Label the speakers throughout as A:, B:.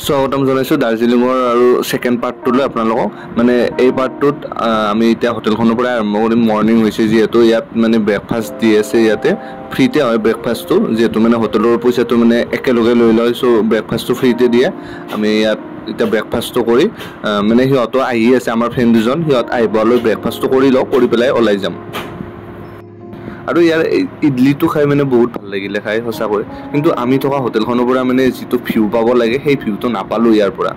A: স্বাগতম জনাইছোঁ দাৰ্জিলিঙৰ আৰু ছেকেণ্ড পাৰ্টটোলৈ আপোনালোকক মানে এই পাৰ্টটোত আমি এতিয়া হোটেলখনৰ পৰা আৰম্ভ কৰিম মৰ্ণিং হৈছে যিহেতু ইয়াত মানে ব্ৰেকফাষ্ট দি আছে ইয়াতে ফ্ৰীতে হয় ব্ৰেকফাষ্টটো যিহেতু মানে হোটেলৰ পইচাটো মানে একেলগে লৈ লয় চ' ব্ৰেকফাষ্টটো ফ্ৰীতে দিয়ে আমি ইয়াত এতিয়া ব্ৰেকফাষ্টটো কৰি মানে সিহঁতো আহি আছে আমাৰ ফ্ৰেণ্ড দুজন সিহঁত আহিবলৈ ব্ৰেকফাষ্টটো কৰি লওঁ কৰি পেলাই ওলাই যাম আৰু ইয়াৰ ইডলিটো খাই মানে বহুত ভাল লাগিলে খাই সঁচাকৈ কিন্তু আমি থকা হোটেলখনৰ পৰা মানে যিটো ভিউ পাব লাগে সেই ভিউটো নাপালোঁ ইয়াৰ পৰা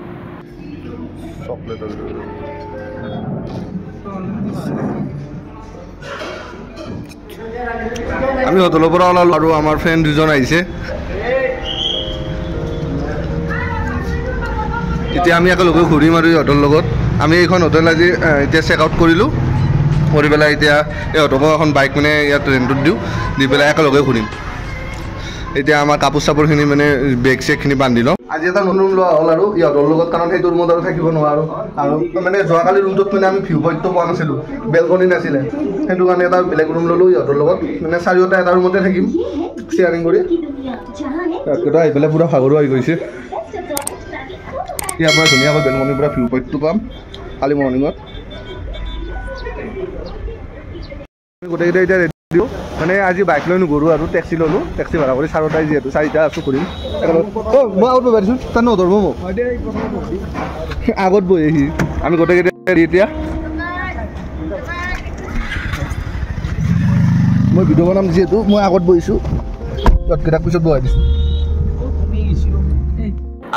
A: আমি হোটেলৰ পৰা ওলালোঁ আৰু আমাৰ ফ্ৰেণ্ড দুজন আহিছে এতিয়া আমি একেলগে ঘূৰিম আৰু ইহঁতৰ লগত আমি এইখন হোটেল আজি এতিয়া চেক আউট কৰিলোঁ কৰি পেলাই এতিয়া ইহঁতকো এখন বাইক মানে ইয়াত ৰেণ্টত দিওঁ দি পেলাই একেলগে ঘূৰিম এতিয়া আমাৰ কাপোৰ চাপোৰখিনি মানে বেগ চেগখিনি বান্ধি লওঁ আজি এটা নতুন লোৱা হ'ল আৰু ইহঁতৰ লগত কাৰণ সেইটো ৰুমত আৰু থাকিব নোৱাৰোঁ আৰু মানে যোৱাকালি ৰুমটোত মানে আমি ভিউ পইণ্টটো পোৱা নাছিলোঁ বেলকনি নাছিলে সেইটো কাৰণে এটা বেলেগ ৰুম ল'লোঁ ইহঁতৰ লগত মানে চাৰিওটা এটা ৰুমতে থাকিম শ্বেয়াৰিং কৰি ইহঁতকেইটা আহি পেলাই পূৰা ভাগৰো আহি গৈছে ইয়াৰ পৰা ধুনীয়াকৈ বেলকনিৰ পৰা ভিউ পইণ্টটো পাম কালি মৰ্ণিঙত গোটেইকেইটা এতিয়া ৰেডি দিওঁ মানে আজি বাইক লৈ নঘূৰোঁ আৰু টেক্সি ল'লোঁ টেক্সি ভাড়া কৰি চাৰিটাই যিহেতু চাৰিটা আছোঁ ঘূৰিম মই আগত বহি পাৰিছোঁ তাত নধৰিব মোক আগত বহি আহি আমি গোটেইকেইটা ৰেডি এতিয়া মই ভিডিঅ' বনাম যিহেতু মই আগত বহিছোঁ সিহঁতকেইটাক পিছত বহাই দিছোঁ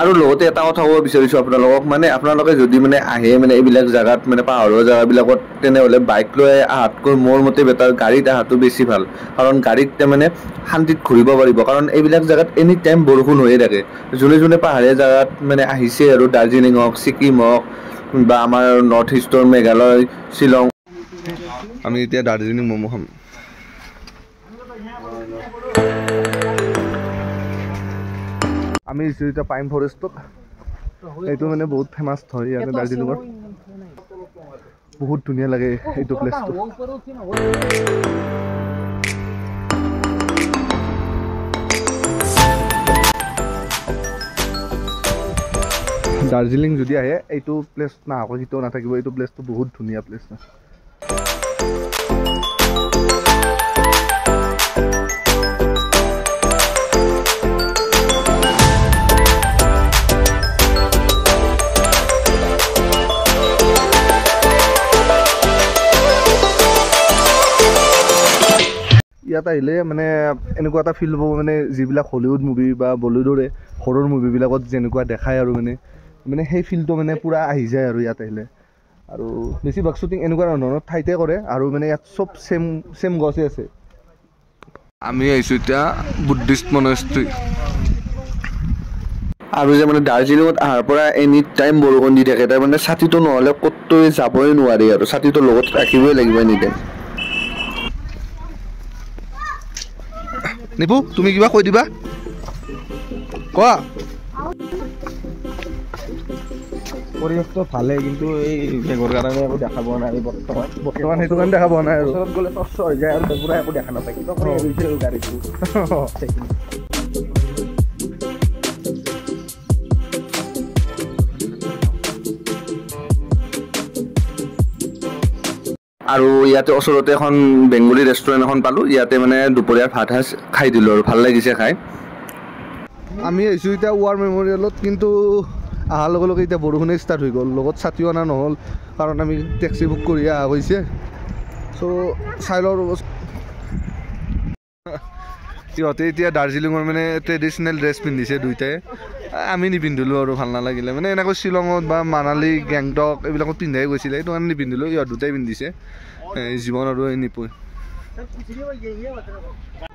A: আৰু লগতে এটা কথা ক'ব বিচাৰিছোঁ আপোনালোকক মানে আপোনালোকে যদি মানে আহে মানে এইবিলাক জেগাত মানে পাহাৰৰ জেগাবিলাকত তেনেহ'লে বাইক লৈ অহাতকৈ মোৰ মতে বেটাৰ গাড়ীত অহাটো বেছি ভাল কাৰণ গাড়ীত মানে শান্তিত ঘূৰিব পাৰিব কাৰণ এইবিলাক জেগাত এনি টাইম বৰষুণ হৈয়ে থাকে যোনে যোনে পাহাৰীয়া জেগাত মানে আহিছে আৰু দাৰ্জিলিং হওক ছিকিম হওক বা আমাৰ নৰ্থ ইষ্টৰ মেঘালয় শ্বিলং আমি এতিয়া দাৰ্জিলিং ম'ম' খাম আমি এতিয়া পাইন ফৰেষ্টত এইটো মানে বহুত ফেমাছ হয় ইয়াতে দাৰ্জিলিঙত বহুত ধুনীয়া লাগে এইটো প্লেচটো দাৰ্জিলিং যদি আহে এইটো প্লেচ নাহকৈ কেতিয়াও নাথাকিব এইটো প্লেচটো বহুত ধুনীয়া প্লেচ ইয়াত আহিলে মানে এনেকুৱা এটা ফিল হ'ব মানে যিবিলাক হলিউড মুভি বা বলিউডৰে হৰৰ মুভিবিলাকত যেনেকুৱা দেখায় আৰু মানে সেই ফিলটো মানে পূৰা আহি যায় আৰু ইয়াত আহিলে আৰু বেছিভাগ শ্বুটিং এনেকুৱা ধৰণৰ ঠাইতে কৰে আৰু মানে ইয়াত চব চেম গছেই আছে আমি আহিছোঁ এতিয়া বুদ্ধিষ্ট মনেষ্ট্ৰী আৰু যে মানে দাৰ্জিলিঙত অহাৰ পৰা এনি টাইম বৰষুণ দি থাকে তাৰ মানে ছাতিটো নহ'লে ক'তো যাবই নোৱাৰি আৰু ছাতিটো লগত ৰাখিবই লাগিব এনি টাইম নিপু তুমি কিবা কৈ দিবা কোৱা পৰিৱেশটো ভালে কিন্তু এই বেগৰ কাৰণে একো দেখা পোৱা নাই বৰ্তমান সেইটো কাৰণে দেখা পোৱা নাই আৰু ওচৰত গ'লে টৰ্চ হৈ যায় আৰু পুৰা একো দেখা নাপায় কিন্তু গাড়ীটো আৰু ইয়াতে ওচৰতে এখন বেংগলী ৰেষ্টুৰেণ্ট এখন পালোঁ ইয়াতে মানে দুপৰীয়াৰ ভাত সাজ খাই দিলোঁ আৰু ভাল লাগিছে খাই আমি আহিছোঁ এতিয়া ৱাৰ মেমৰিয়েলত কিন্তু অহাৰ লগে লগে এতিয়া বৰষুণে ষ্টাৰ্ট হৈ গ'ল লগত ছাতিও অনা নহ'ল কাৰণ আমি টেক্সি বুক কৰি অহা হৈছে চ' চাই লওঁ সিহঁতে এতিয়া দাৰ্জিলিঙৰ মানে ট্ৰেডিশ্যনেল ড্ৰেছ পিন্ধিছে দুইটাই আমি নিপিন্ধিলোঁ আৰু ভাল নালাগিলে মানে এনেকৈ শ্বিলঙত বা মানালী গেংটক এইবিলাকত পিন্ধাই গৈছিলে সেইটো কাৰণে নিপিন্ধিলোঁ ইহঁত দুটাই পিন্ধিছে জীৱন আৰু এই নিপুই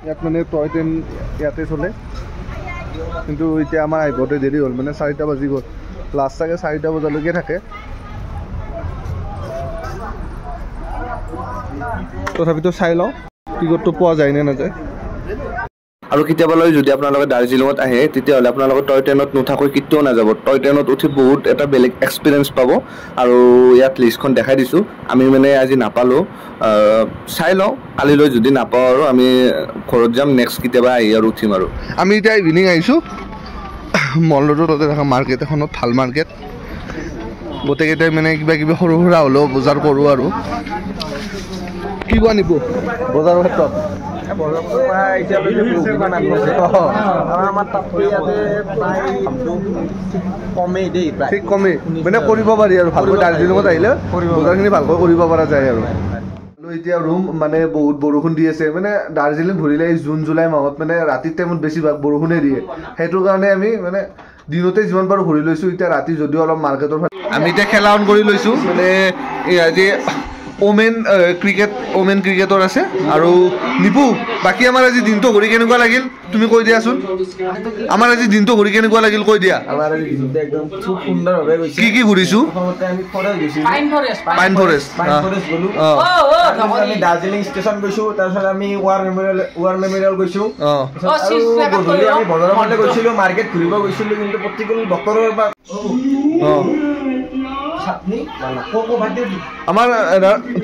A: ইয়াত মানে টয় ট্ৰেইন ইয়াতে চলে কিন্তু এতিয়া আমাৰ আহিবতে দেৰি হ'ল মানে 4টা বাজি গ'ল লাষ্ট চাগে 4টা বজালৈকে থাকে তথাপিতো চাই লওঁ টিকটটো পোৱা যায় নে নাযায় আৰু কেতিয়াবালৈ যদি আপোনালোকে দাৰ্জিলিঙত আহে তেতিয়াহ'লে আপোনালোকে টয় ট্ৰেইনত নুঠাকৈ কেতিয়াও নাযাব টয় ট্ৰেইনত উঠি বহুত এটা বেলেগ এক্সপিৰিয়েঞ্চ পাব আৰু ইয়াত লিষ্টখন দেখাই দিছোঁ আমি মানে আজি নাপালোঁ চাই লওঁ কালিলৈ যদি নাপাওঁ আৰু আমি ঘৰত যাম নেক্সট কেতিয়াবা আহি আৰু উঠিম আৰু আমি এতিয়া ইভিনিং আহিছোঁ
B: মল ৰোডত দেখা মাৰ্কেট এখনত ভাল মাৰ্কেট গোটেইকেইটাই মানে কিবা কিবি সৰু সুৰা হ'লেও বজাৰ কৰোঁ আৰু কি কোৱা নিপু বজাৰৰ ক্ষেত্ৰত ঠিক কমেই মানে কৰিব পাৰি আৰু ভালকৈ দাৰ্জিলিঙত আহিলে বজাৰখিনি ভালকৈ কৰিব পৰা যায় আৰু এতিয়া ৰুম মানে বহুত বৰষুণ দি আছে মানে দাৰ্জিলিং ঘূৰিলে জুন জুলাই মাহত মানে ৰাতিৰ টাইমত বেছিভাগ বৰষুণে দিয়ে সেইটোৰ কাৰণে আমি মানে দিনতে যিমান পাৰোঁ ঘূৰি লৈছোঁ এতিয়া ৰাতি যদিও অলপ মাৰ্কেটৰ আমি এতিয়া খেলা অন কৰি লৈছোঁ মানে আজি ওমেন ক্ৰিকেটৰ আছে আৰু নিপু বাকী আমাৰ আজি দিনটো ঘূৰি কেনেকুৱা লাগিল তুমি কৈ দিয়াচোন আমাৰ আজি দিনটো ঘূৰি কেনেকুৱা লাগিল কৈ দিয়া কি কি ঘূৰিছোঁ পাইন ফৰেষ্ট
C: আমি দাৰ্জিলিং ষ্টেচন গৈছোঁ তাৰপিছত আমি ৱাৰ মেমৰিয়েল গৈছোঁ গধূলি আমি বজাৰৰ ফালে গৈছিলোঁ মাৰ্কেট ঘূৰিব গৈছিলোঁ কিন্তু প্ৰতিকূল বতৰৰ পৰা
B: আমাৰ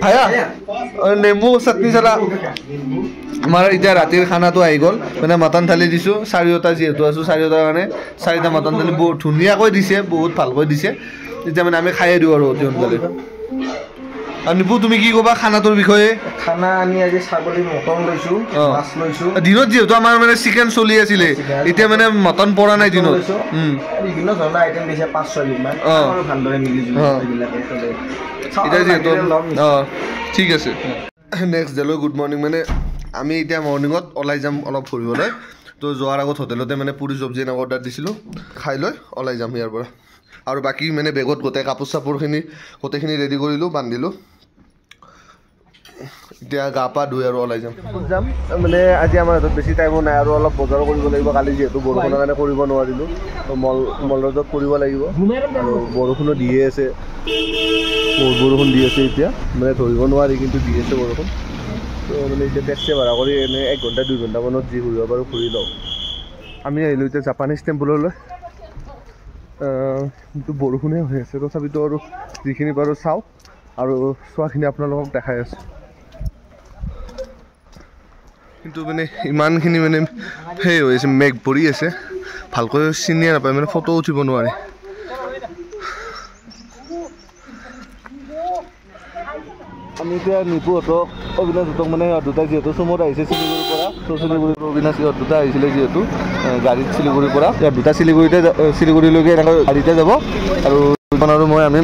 B: ভায়া নেমু চাটনি চালা আমাৰ এতিয়া ৰাতিৰ খানাটো আহি গ'ল মানে মটন থালি দিছোঁ চাৰিওটা যিহেতু আছোঁ চাৰিওটাৰ কাৰণে চাৰিটা মটন থালি বহুত ধুনীয়াকৈ দিছে বহুত ভালকৈ দিছে এতিয়া মানে আমি খায়ে দিওঁ আৰু অতি সোনকালে আৰু নিপু তুমি কি ক'বা খানাটোৰ বিষয়ে
C: খানা আমি আজি ছাগলী মটন লৈছোঁ মাছ লৈছোঁ
B: দিনত যিহেতু আমাৰ মানে চিকেন চলি আছিলে এতিয়া মানে মটন পৰা নাই দিনত
C: বিভিন্ন ধৰণৰ আইটেম দিছে 5-6 মান ভালদৰে মিলি জুলি
B: এতিয়া যিহেতু ঠিক আছে নেক্সট ডেলৈ গুড মৰ্ণিং মানে আমি এতিয়া মৰ্ণিঙত ওলাই যাম অলপ ফুৰিবলৈ তো যোৱাৰ আগত হোটেলতে মানে পুৰি চব্জি এনেকৈ অৰ্ডাৰ দিছিলোঁ খাই লৈ ওলাই যাম ইয়াৰ পৰা আৰু বাকী মানে বেগত গোটেই কাপোৰ চাপোৰখিনি গোটেইখিনি ৰেডি কৰিলোঁ বান্ধিলোঁ এতিয়া গা পা ধুই আৰু ওলাই যাম মানে আজি আমাৰ হাতত বেছি টাইমো নাই আৰু অলপ বজাৰ কৰিব লাগিব কালি যিহেতু বৰষুণৰ কাৰণে কৰিব নোৱাৰিলোঁ তো মল ৰোডত কৰিব লাগিব আৰু বৰষুণো দিয়ে আছে বহুত বৰষুণ দি আছে এতিয়া মানে ধৰিব নোৱাৰি কিন্তু দি আছে বৰষুণ তো মানে এতিয়া টেক্সি ভাড়া কৰি এনেই 1 ঘণ্টা 2 ঘণ্টামানত যি ঘূৰিব পাৰোঁ ঘূৰি লওঁ আমি আহিলোঁ এতিয়া জাপানীজ টেম্পললৈ কিন্তু বৰষুণে হৈ আছে তথাপিতো আৰু যিখিনি পাৰোঁ চাওঁ আৰু চোৱাখিনি আপোনালোকক দেখাই আছোঁ কিন্তু মানে ইমানখিনি মানে সেই হৈ আছে মেঘ ভৰি আছে ভালকৈ চিনিয়ে নাপায় মানে ফটো উঠিব নোৱাৰে আমি এতিয়া নিপুহঁতক অবিনাশহঁতক মানে দুটা যিহেতু চুমত আহিছে শিলিগুৰিৰ পৰা তো শিলিগুৰিৰ অবিনাশ ইহঁত দুটা আহিছিলে যিহেতু গাড়ীত শিলিগুৰিৰ পৰা ইয়াত দুটা শিলিগুৰিলৈকে এনেকৈ গাড়ীতে যাব আৰু মই আমি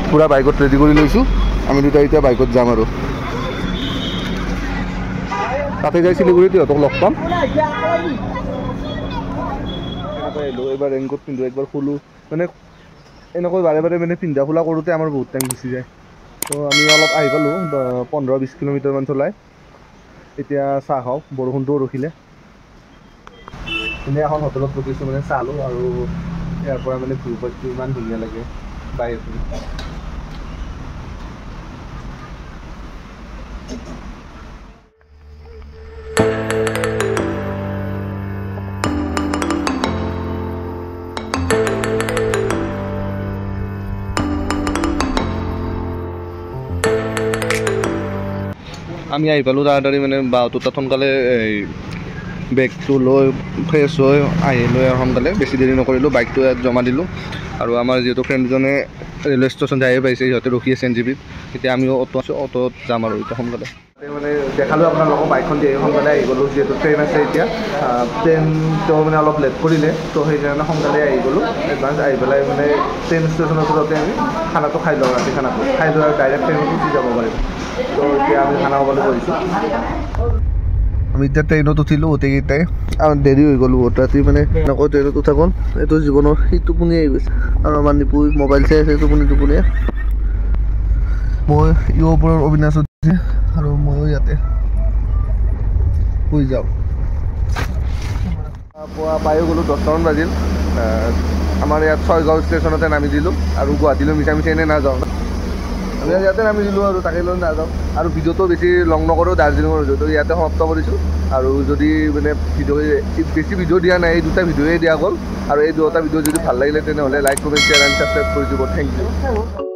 B: পূৰা বাইকত ৰেডি কৰি লৈছোঁ আমি দুটা এতিয়া বাইকত যাম আৰু তাতে যাই শিলিগুৰিত ইহঁতক লগ পাম এনেকৈ আহিলোঁ এইবাৰ ৰেইনকোট পিন্ধোঁ একবাৰ খোলোঁ মানে এনেকৈ বাৰে বাৰে মানে পিন্ধা খোলা কৰোঁতে আমাৰ বহুত টাইম গুচি যায় তো আমি অলপ আহি পালোঁ 15-20 কিলোমিটাৰমান চলাই এতিয়া চাহ খাওঁ বৰষুণটোও ৰখিলে এনে এখন হোটেলত ৰখিছোঁ মানে চাহ খালোঁ আৰু ইয়াৰ পৰা মানে ভিউ পইণ্টটো ইমান ধুনীয়া লাগে বাহিৰখিনি আমি আহি পালোঁ তাড়াতাড়ি মানে বাওটো তাত সোনকালে এই বেগটো লৈ ফ্ৰেছ হৈ আহি লৈ সোনকালে বেছি দেৰি নকৰিলোঁ বাইকটো ইয়াত জমা দিলোঁ আৰু আমাৰ যিহেতু ফ্ৰেণ্ডজনে ৰেলৱে ষ্টেচন যায়ে পাইছে সিহঁতে ৰখি আছে NJP এতিয়া আমিও অটোত যাম আৰু এতিয়া সোনকালে মানে দেখালোঁ আপোনালোকক বাইকখন দিয়ে সোনকালে আহি গ'লোঁ যিহেতু ট্ৰেইন আছে এতিয়া ট্ৰেইনটো মানে অলপ লেট কৰিলে তো সেইকাৰণে সোনকালে আহি গ'লোঁ এডভান্স আহি পেলাই মানে ট্ৰেইন ষ্টেচনৰ ওচৰতে আমি খানাটো খাই লওঁ ৰাতি খানাটো খাই লৈ আৰু ডাইৰেক্ট ট্ৰেইনত উঠি যাব পাৰিম তো এতিয়া আমি খানা খাবলৈ কৰিছোঁ আমি এতিয়া ট্ৰেইনত উঠিলোঁ গোটেইকেইটাই দেৰি হৈ গ'লোঁ বহুত ৰাতি মানে এনেকৈ ট্ৰেইনত উঠা গ'ল এইটো জীৱনৰ সি টোপনি আহি গৈছে আৰু আমাৰ নিপুই মোবাইল চাই আছে টোপনিয়ে মই ইও ওপৰৰ অবিনাশ উঠিছে আৰু ময়ো ইয়াতে শুই যাওঁ পুৱা পায়ো গ'লোঁ 10টামান বাজিল আমাৰ ইয়াত 6গাঁও ষ্টেচনতে নামি দিলোঁ আৰু গুৱাহাটীলৈ মিছা এনে নাযাওঁ আমি ইয়াতে নামি দিলোঁ আৰু তাকে লৈ নাযাওঁ আৰু ভিডিঅ'টো বেছি লং নকৰোঁ দাৰ্জিলিঙৰ ভিডিঅ'টো ইয়াতে সমাপ্ত কৰিছোঁ আৰু যদি মানে বেছি ভিডিঅ' দিয়া নাই এই দুটা ভিডিঅ'য়ে দিয়া গ'ল আৰু এই দুটা ভিডিঅ' যদি ভাল লাগিলে তেনেহ'লে like comment share and subscribe কৰি দিব থেংক ইউ